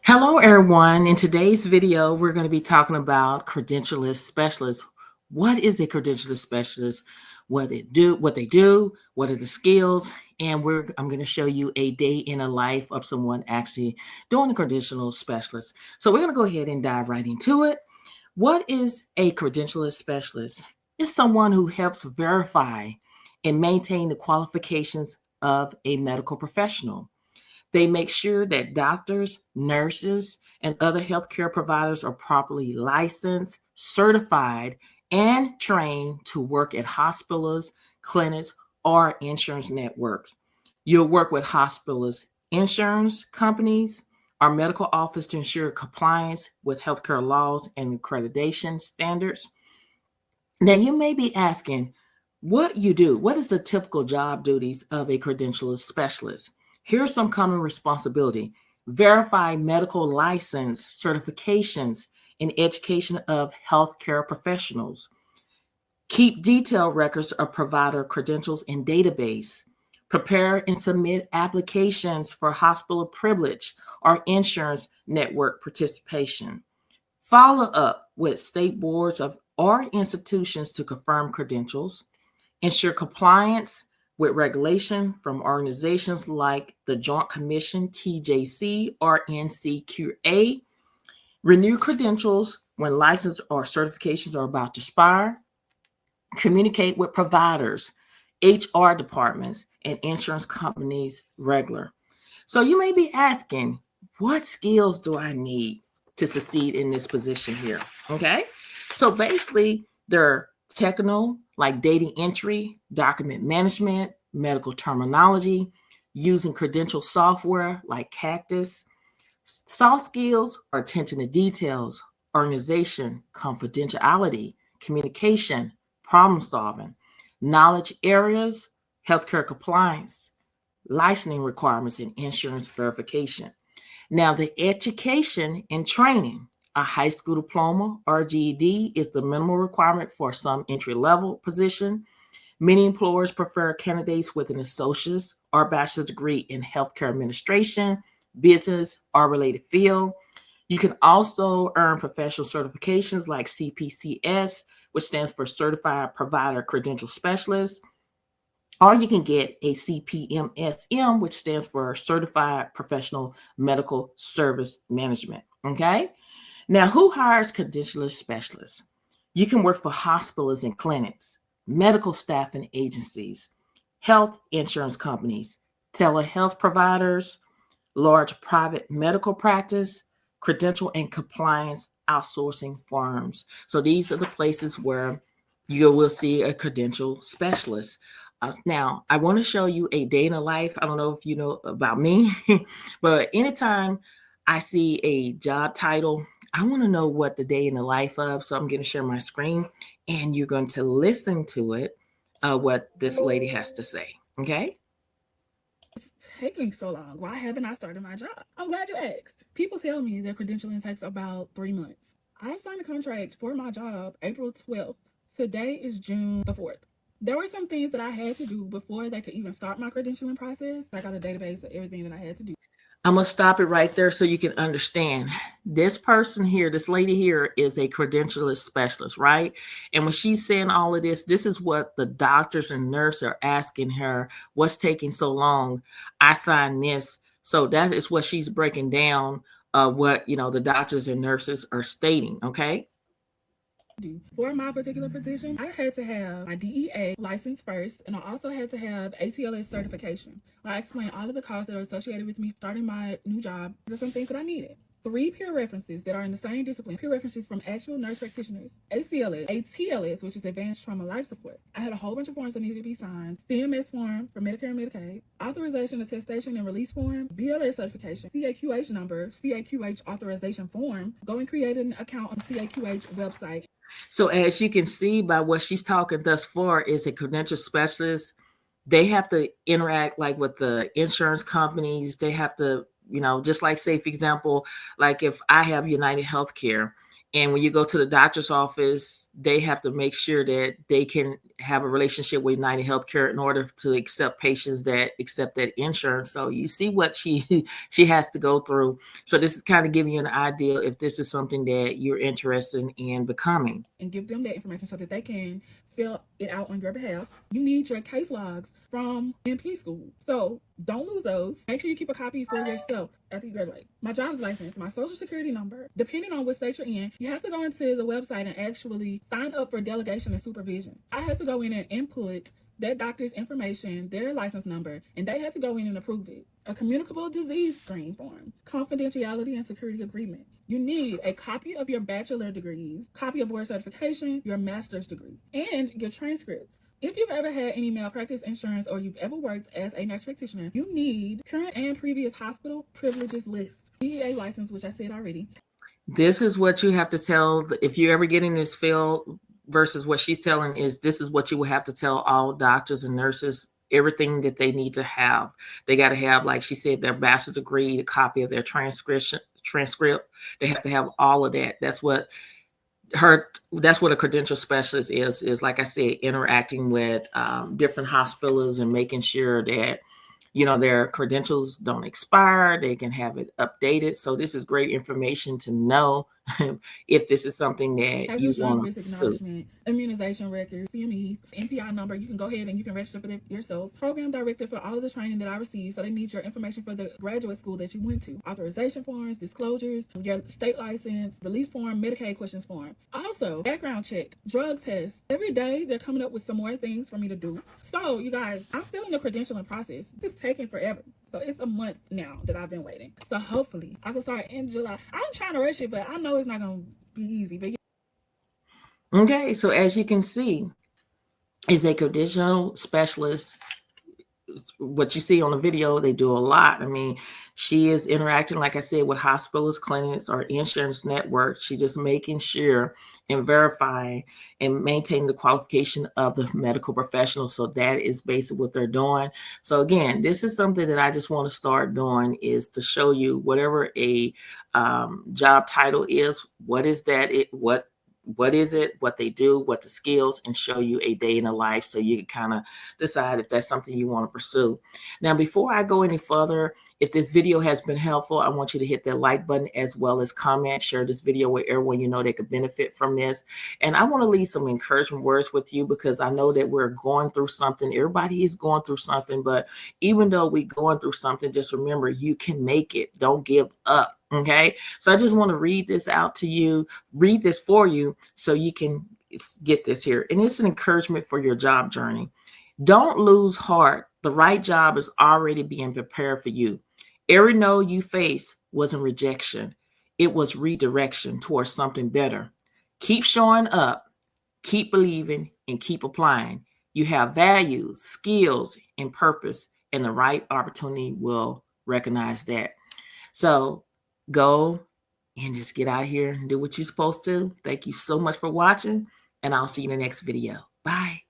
Hello, everyone. In today's video, we're going to be talking about credentialist specialists. What is a credentialist specialist? What are the skills? And I'm going to show you a day in the life of someone actually doing a credentialist specialist. So we're going to go ahead and dive right into it. What is a credentialist specialist? It's someone who helps verify and maintain the qualifications of a medical professional. They make sure that doctors, nurses, and other healthcare providers are properly licensed, certified, and trained to work at hospitals, clinics, or insurance networks. You'll work with hospitals, insurance companies, or medical office to ensure compliance with healthcare laws and accreditation standards. Now, you may be asking, what you do? What is the typical job duties of a credentialist specialist? Here are some common responsibility. Verify medical license, certifications, and education of healthcare professionals. Keep detailed records of provider credentials and database. Prepare and submit applications for hospital privilege or insurance network participation. Follow up with state boards of or institutions to confirm credentials. Ensure compliance with regulation from organizations like the Joint Commission, TJC, or NCQA. Renew credentials when license or certifications are about to expire. Communicate with providers, HR departments, and insurance companies regular. So you may be asking, what skills do I need to succeed in this position here? Okay. So basically, they're technical, like data entry, document management, medical terminology, using credential software like Cactus. Soft skills are attention to details, organization, confidentiality, communication, problem solving, knowledge areas, healthcare compliance, licensing requirements, and insurance verification. Now, the education and training, a high school diploma or GED is the minimal requirement for some entry-level position. Many employers prefer candidates with an associate's or bachelor's degree in healthcare administration, business, or related field. You can also earn professional certifications like CPCS, which stands for Certified Provider Credential Specialist, or you can get a CPMSM, which stands for Certified Professional Medical Service Management. Okay. Now, who hires credentialist specialists? You can work for hospitals and clinics, medical staffing agencies, health insurance companies, telehealth providers, large private medical practice, credential and compliance outsourcing firms. So these are the places where you will see a credential specialist. Now, I want to show you a day in the life. I don't know if you know about me, but anytime I see a job title, I want to know what the day in the life of. So I'm going to share my screen and you're going to listen to it, what this lady has to say. Okay. It's taking so long? Why haven't I started my job? I'm glad you asked. People tell me their credentialing takes about 3 months. I signed a contract for my job April 12th. Today is June the 4th. There were some things that I had to do before they could even start my credentialing process. I got a database of everything that I had to do. I'm going to stop it right there so you can understand. This person here, this lady here, is a credentialist specialist, right? And when she's saying all of this, this is what the doctors and nurses are asking her. What's taking so long? I signed this. So that is what she's breaking down, what, the doctors and nurses are stating, okay? For my particular position, I had to have my DEA license first, and I also had to have ATLS certification. I explained all of the costs that are associated with me starting my new job. These are some things that I needed. 3 peer references that are in the same discipline, peer references from actual nurse practitioners, ATLS, which is Advanced Trauma Life Support. I had a whole bunch of forms that needed to be signed, CMS form for Medicare and Medicaid, authorization, attestation, and release form, BLS certification, CAQH number, CAQH authorization form. Go and create an account on the CAQH website. So as you can see by what she's talking thus far is a credential specialist. They have to interact like with the insurance companies. They have to, just like say, for example, like if I have United Healthcare And when you go to the doctor's office, they have to make sure that they can have a relationship with United Healthcare in order to accept patients that accept that insurance. So you see what she has to go through. So this is kind of giving you an idea if this is something that you're interested in becoming. And give them that information so that they can fill it out on your behalf. You need your case logs from NP school. So don't lose those. Make sure you keep a copy for yourself after you graduate. My driver's license, my social security number, depending on what state you're in, you have to go into the website and actually sign up for delegation and supervision. I had to go in and input that doctor's information, their license number, and they had to go in and approve it. A communicable disease screen form, confidentiality and security agreement. You need a copy of your bachelor degrees, copy of board certification, your master's degree, and your transcripts. If you've ever had any malpractice insurance or you've ever worked as a nurse practitioner, you need current and previous hospital privileges list, DEA license, which I said already. This is what you have to tell if you ever get in this field versus what she's telling is this is what you will have to tell all doctors and nurses, everything that they need to have. They got to have, like she said, their bachelor's degree, a copy of their transcript. They have to have all of that. That's what a credential specialist is like I said, interacting with different hospitals and making sure that their credentials don't expire. They can have it updated. So this is great information to know if this is something that you want risk acknowledgement, immunization records, CMEs, NPI number. You can go ahead and you can register for them yourself. Program director for all of the training that I received. So they need your information for the graduate school that you went to. Authorization forms, disclosures, your state license, release form, Medicaid questions form. Also, background check, drug test. Every day they're coming up with some more things for me to do. So you guys, I'm still in the credentialing process. It's taking forever. So it's a month now that I've been waiting. So hopefully I can start in July. I'm trying to rush it, but I know it's not going to be easy. But okay, so as you can see, is a credentialing specialist. What you see on the video, they do a lot. I mean, she is interacting, like I said, with hospitals, clinics, or insurance networks. She's just making sure and verifying and maintaining the qualification of the medical professional. So that is basically what they're doing. So again, this is something that I just want to start doing, is to show you whatever a job title is, what is that, what is it, what they do, what the skills, and show you a day in the life so you can kind of decide if that's something you want to pursue. Now, before I go any further, if this video has been helpful, I want you to hit that like button as well as comment, share this video with everyone you know they could benefit from this. And I want to leave some encouragement words with you, because I know that we're going through something. Everybody is going through something, but even though we're going through something, just remember you can make it. Don't give up. Okay, so I just want to read this out to you, read this for you so you can get this here. And it's an encouragement for your job journey. Don't lose heart. The right job is already being prepared for you. Every no you face wasn't rejection. It was redirection towards something better. Keep showing up, keep believing, and keep applying. You have values, skills, and purpose, and the right opportunity will recognize that. So go and just get out here and do what you're supposed to. Thank you so much for watching, and I'll see you in the next video. Bye.